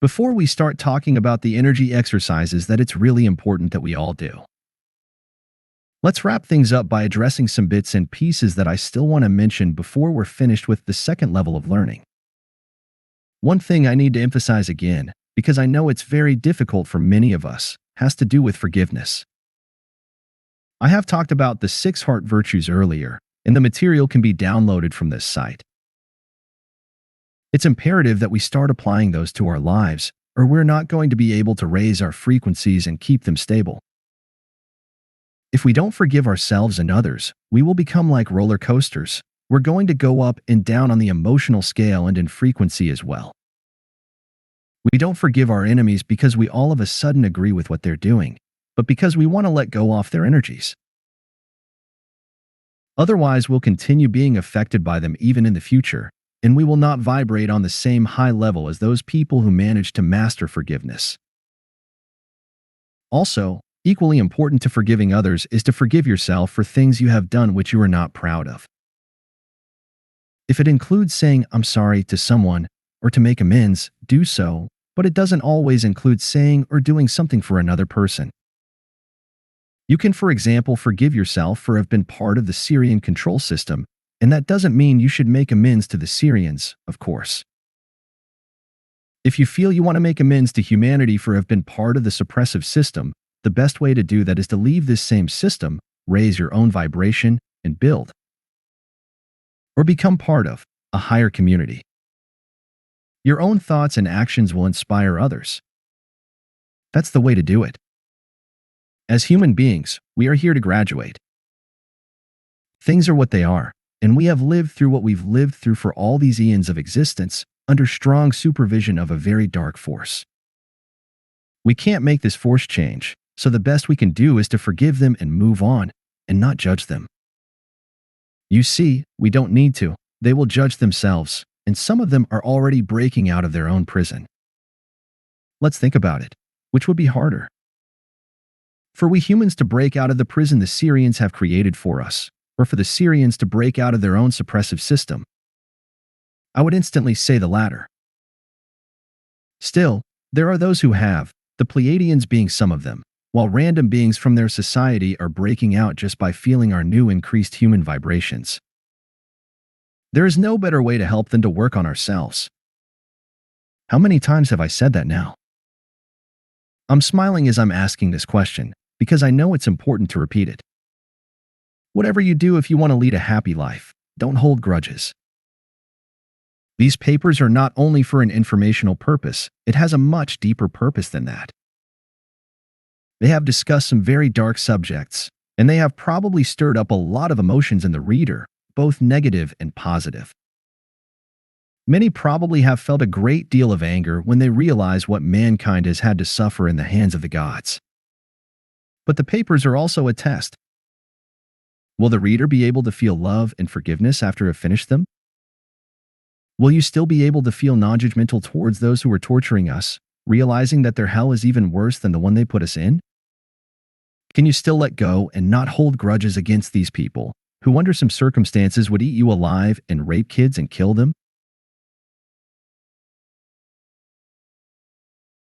Before we start talking about the energy exercises that it's really important that we all do, let's wrap things up by addressing some bits and pieces that I still want to mention before we're finished with the second level of learning. One thing I need to emphasize again, because I know it's very difficult for many of us, has to do with forgiveness. I have talked about the 6 heart virtues earlier, and the material can be downloaded from this site. It's imperative that we start applying those to our lives, or we're not going to be able to raise our frequencies and keep them stable. If we don't forgive ourselves and others, we will become like roller coasters. We're going to go up and down on the emotional scale and in frequency as well. We don't forgive our enemies because we all of a sudden agree with what they're doing, but because we want to let go off their energies. Otherwise, we'll continue being affected by them even in the future, and we will not vibrate on the same high level as those people who manage to master forgiveness. Also, equally important to forgiving others is to forgive yourself for things you have done which you are not proud of. If it includes saying "I'm sorry" to someone or to make amends, do so, but it doesn't always include saying or doing something for another person. You can, for example, forgive yourself for have been part of the Syrian control system, and that doesn't mean you should make amends to the Syrians, of course. If you feel you want to make amends to humanity for have been part of the suppressive system, the best way to do that is to leave this same system, raise your own vibration, and build, or become part of, a higher community. Your own thoughts and actions will inspire others. That's the way to do it. As human beings, we are here to graduate. Things are what they are, and we have lived through what we've lived through for all these eons of existence, under strong supervision of a very dark force. We can't make this force change, so the best we can do is to forgive them and move on, and not judge them. You see, we don't need to. They will judge themselves, and some of them are already breaking out of their own prison. Let's think about it. Which would be harder? For we humans to break out of the prison the Syrians have created for us, or for the Syrians to break out of their own suppressive system? I would instantly say the latter. Still, there are those who have, the Pleiadians being some of them, while random beings from their society are breaking out just by feeling our new increased human vibrations. There is no better way to help than to work on ourselves. How many times have I said that now? I'm smiling as I'm asking this question, because I know it's important to repeat it. Whatever you do, if you want to lead a happy life, don't hold grudges. These papers are not only for an informational purpose, it has a much deeper purpose than that. They have discussed some very dark subjects, and they have probably stirred up a lot of emotions in the reader, both negative and positive. Many probably have felt a great deal of anger when they realize what mankind has had to suffer in the hands of the gods. But the papers are also a test. Will the reader be able to feel love and forgiveness after have finished them? Will you still be able to feel non-judgmental towards those who are torturing us, realizing that their hell is even worse than the one they put us in? Can you still let go and not hold grudges against these people, who under some circumstances would eat you alive and rape kids and kill them?